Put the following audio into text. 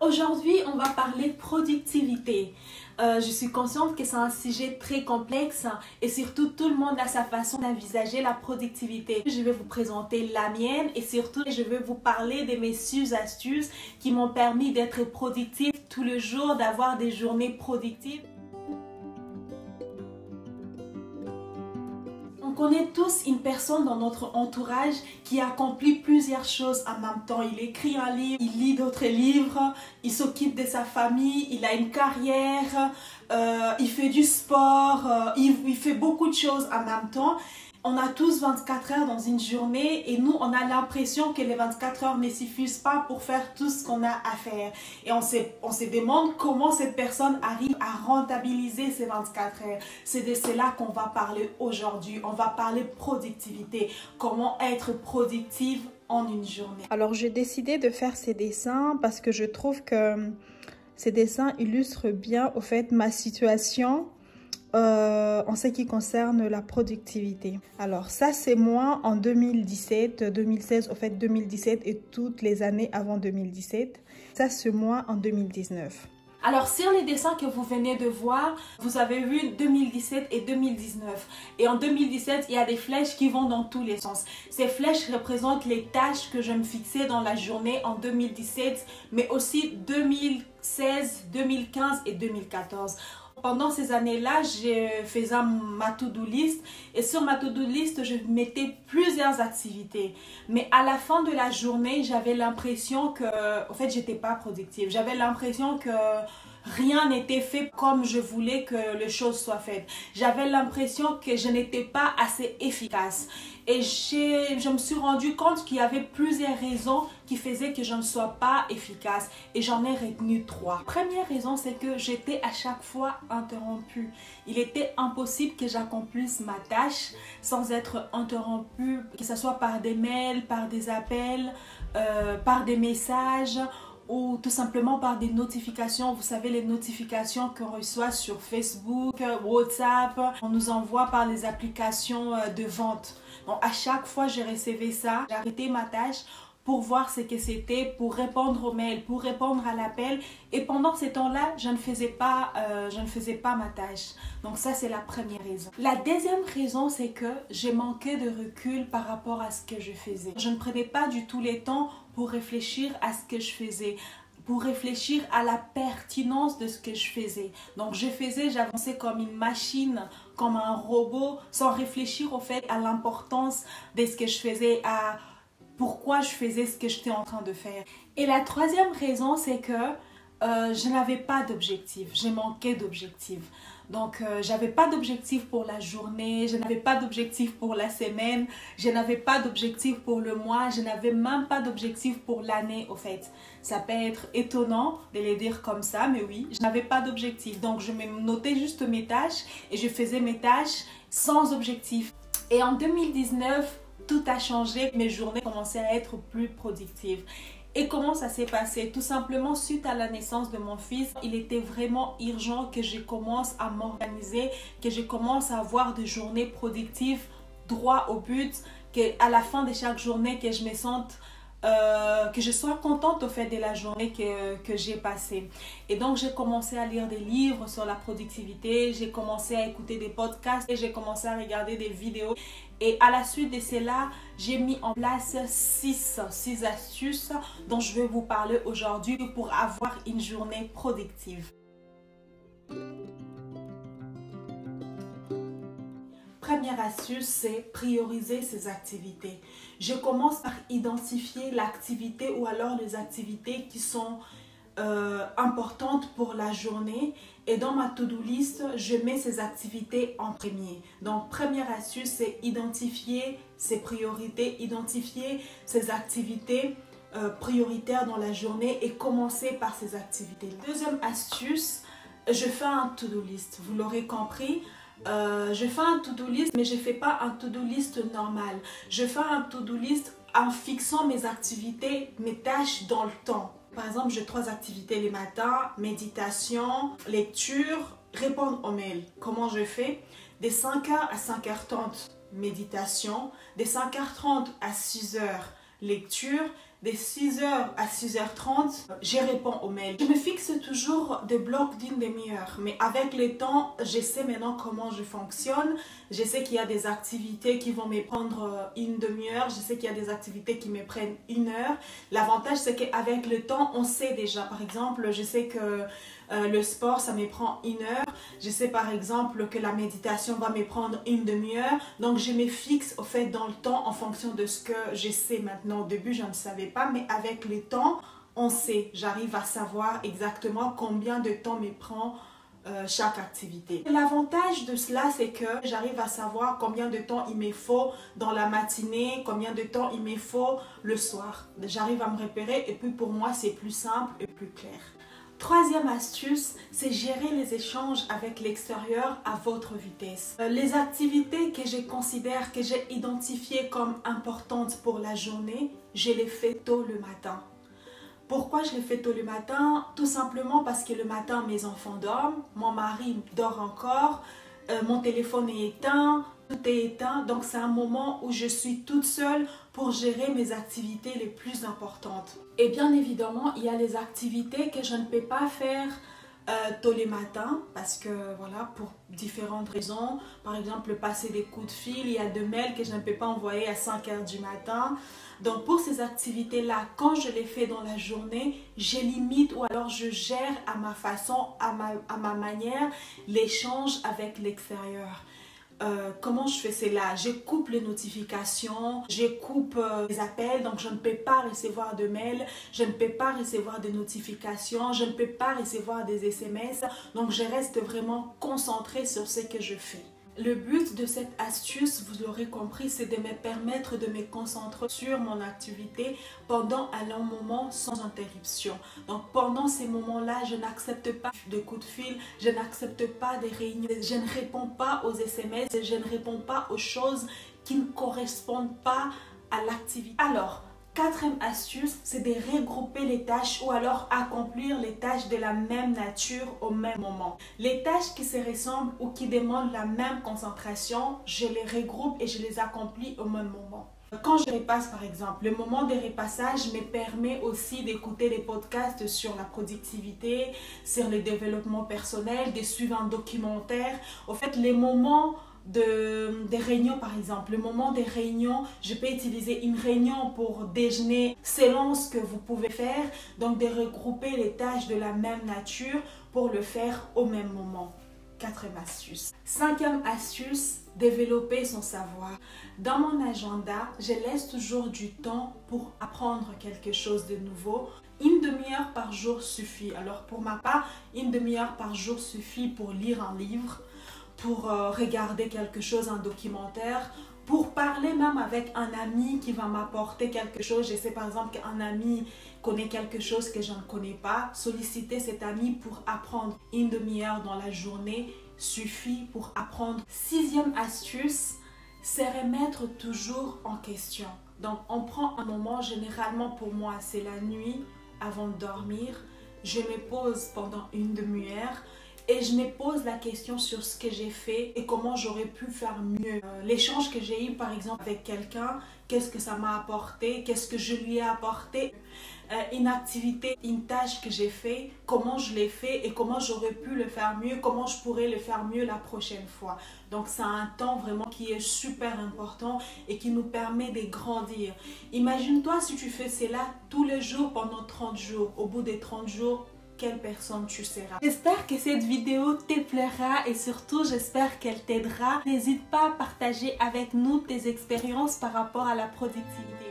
Aujourd'hui, on va parler productivité. Je suis consciente que c'est un sujet très complexe et surtout tout le monde a sa façon d'envisager la productivité. Je vais vous présenter la mienne et surtout je vais vous parler de mes astuces qui m'ont permis d'être productive tout le jour, d'avoir des journées productives. On connaît tous une personne dans notre entourage qui accomplit plusieurs choses en même temps. Il écrit un livre, il lit d'autres livres, il s'occupe de sa famille, il a une carrière, il fait du sport, il fait beaucoup de choses en même temps. On a tous 24 heures dans une journée et nous, on a l'impression que les 24 heures ne suffisent pas pour faire tout ce qu'on a à faire. Et on se demande comment cette personne arrive à rentabiliser ces 24 heures. C'est de cela qu'on va parler aujourd'hui. On va parler productivité, comment être productive en une journée. Alors, j'ai décidé de faire ces dessins parce que je trouve que ces dessins illustrent bien, au fait, ma situation en ce qui concerne la productivité. Alors ça c'est moi en 2017, 2016, au fait 2017 et toutes les années avant 2017. Ça c'est moi en 2019. Alors sur les dessins que vous venez de voir, vous avez vu 2017 et 2019. Et en 2017, il y a des flèches qui vont dans tous les sens. Ces flèches représentent les tâches que je me fixais dans la journée en 2017, mais aussi 2016, 2015 et 2014. Pendant ces années-là, je faisais ma to-do list et sur ma to-do list, je mettais plusieurs activités. Mais à la fin de la journée, j'avais l'impression que, en fait, j'étais pas productive. J'avais l'impression que rien n'était fait comme je voulais que les choses soient faites. J'avais l'impression que je n'étais pas assez efficace. Et je me suis rendu compte qu'il y avait plusieurs raisons qui faisaient que je ne sois pas efficace. Et j'en ai retenu 3. Première raison, c'est que j'étais à chaque fois interrompue. Il était impossible que j'accomplisse ma tâche sans être interrompue, que ce soit par des mails, par des appels, par des messages, ou tout simplement par des notifications. Vous savez, les notifications qu'on reçoit sur Facebook, WhatsApp, on nous envoie par les applications de vente. Donc à chaque fois je recevais ça, j'arrêtais ma tâche pour voir ce que c'était, pour répondre aux mails, pour répondre à l'appel. Et pendant ce temps-là, je ne faisais pas ma tâche. Donc ça, c'est la première raison. La deuxième raison, c'est que j'ai manqué de recul par rapport à ce que je faisais. Je ne prenais pas du tout le temps pour réfléchir à ce que je faisais, pour réfléchir à la pertinence de ce que je faisais. Donc j'avançais comme une machine, comme un robot, sans réfléchir au fait à l'importance de ce que je faisais, à pourquoi je faisais ce que j'étais en train de faire. Et la troisième raison, c'est que je n'avais pas d'objectif, j'ai manqué d'objectif. Donc, j'avais pas d'objectif pour la journée, je n'avais pas d'objectif pour la semaine, je n'avais pas d'objectif pour le mois, je n'avais même pas d'objectif pour l'année au fait. Ça peut être étonnant de le dire comme ça, mais oui, je n'avais pas d'objectif. Donc, je me notais juste mes tâches et je faisais mes tâches sans objectif. Et en 2019, tout a changé, mes journées commençaient à être plus productives. Et comment ça s'est passé? Tout simplement, suite à la naissance de mon fils, il était vraiment urgent que je commence à m'organiser, que je commence à avoir des journées productives, droit au but, qu'à la fin de chaque journée, que je me sente, que je sois contente au fait de la journée que j'ai passée. Et donc, j'ai commencé à lire des livres sur la productivité, j'ai commencé à écouter des podcasts et j'ai commencé à regarder des vidéos. Et à la suite de cela, j'ai mis en place 6 astuces dont je vais vous parler aujourd'hui pour avoir une journée productive. Première astuce, c'est prioriser ses activités. Je commence par identifier l'activité ou alors les activités qui sont importantes pour la journée et dans ma to-do list, je mets ces activités en premier. Donc, première astuce, c'est identifier ses priorités, identifier ses activités prioritaires dans la journée et commencer par ces activités. Deuxième astuce, je fais un to-do list. Vous l'aurez compris. Je fais un to-do list, mais je ne fais pas un to-do list normal. Je fais un to-do list en fixant mes activités, mes tâches dans le temps. Par exemple, j'ai 3 activités les matins, méditation, lecture, répondre aux mails. Comment je fais? De 5h à 5h30, méditation. De 5h30 à 6h, lecture. de 6h à 6h30, je réponds aux mails. Je me fixe toujours des blocs d'une demi-heure, mais avec le temps, je sais maintenant comment je fonctionne. Je sais qu'il y a des activités qui vont me prendre une demi-heure, je sais qu'il y a des activités qui me prennent 1 heure. L'avantage, c'est qu'avec le temps, on sait déjà. Par exemple, je sais que le sport, ça me prend 1 heure. Je sais par exemple que la méditation va me prendre une demi-heure. Donc, je me fixe au fait dans le temps en fonction de ce que je sais maintenant. Au début, je ne savais pas, mais avec le temps, on sait. J'arrive à savoir exactement combien de temps me prend chaque activité. L'avantage de cela, c'est que j'arrive à savoir combien de temps il me faut dans la matinée, combien de temps il me faut le soir. J'arrive à me repérer et puis pour moi, c'est plus simple et plus clair. Troisième astuce, c'est gérer les échanges avec l'extérieur à votre vitesse. Les activités que je considère, que j'ai identifiées comme importantes pour la journée, je les fais tôt le matin. Pourquoi je les fais tôt le matin? Tout simplement parce que le matin, mes enfants dorment, mon mari dort encore, mon téléphone est éteint, tout est éteint. Donc, c'est un moment où je suis toute seule pour gérer mes activités les plus importantes. Et bien évidemment, il y a les activités que je ne peux pas faire tôt le matin parce que voilà, pour différentes raisons. Par exemple, passer des coups de fil, il y a des mails que je ne peux pas envoyer à 5h du matin. Donc pour ces activités-là, quand je les fais dans la journée, je limite ou alors je gère à ma façon, à ma manière, l'échange avec l'extérieur. Comment je fais cela? Je coupe les notifications, je coupe les appels, donc je ne peux pas recevoir de mails, je ne peux pas recevoir de notifications, je ne peux pas recevoir des SMS, donc je reste vraiment concentrée sur ce que je fais. Le but de cette astuce, vous l'aurez compris, c'est de me permettre de me concentrer sur mon activité pendant un long moment sans interruption. Donc pendant ces moments-là, je n'accepte pas de coups de fil, je n'accepte pas des réunions, je ne réponds pas aux SMS, je ne réponds pas aux choses qui ne correspondent pas à l'activité. Alors, quatrième astuce, c'est de regrouper les tâches ou alors accomplir les tâches de la même nature au même moment. Les tâches qui se ressemblent ou qui demandent la même concentration, je les regroupe et je les accomplis au même moment. Quand je repasse par exemple, le moment de repassage me permet aussi d'écouter des podcasts sur la productivité, sur le développement personnel, de suivre un documentaire. Au fait, les moments des réunions par exemple, le moment des réunions, je peux utiliser une réunion pour déjeuner selon ce que vous pouvez faire, donc de regrouper les tâches de la même nature pour le faire au même moment. Quatrième astuce. Cinquième astuce, développer son savoir. Dans mon agenda, je laisse toujours du temps pour apprendre quelque chose de nouveau. Une demi-heure par jour suffit. Alors pour ma part, une demi-heure par jour suffit pour lire un livre, pour regarder quelque chose, un documentaire, pour parler même avec un ami qui va m'apporter quelque chose. Je sais par exemple qu'un ami connaît quelque chose que je ne connais pas. Solliciter cet ami pour apprendre une demi-heure dans la journée suffit pour apprendre. Sixième astuce, c'est remettre toujours en question. Donc on prend un moment, généralement pour moi c'est la nuit avant de dormir. Je me pose pendant une demi-heure et je me pose la question sur ce que j'ai fait et comment j'aurais pu faire mieux. L'échange que j'ai eu par exemple avec quelqu'un, qu'est-ce que ça m'a apporté, qu'est-ce que je lui ai apporté. Une activité, une tâche que j'ai fait, comment je l'ai fait et comment j'aurais pu le faire mieux, comment je pourrais le faire mieux la prochaine fois. Donc c'est un temps vraiment qui est super important et qui nous permet de grandir. Imagine-toi si tu fais cela tous les jours pendant 30 jours. Au bout des 30 jours, quelle personne tu seras. J'espère que cette vidéo te plaira et surtout j'espère qu'elle t'aidera. N'hésite pas à partager avec nous tes expériences par rapport à la productivité.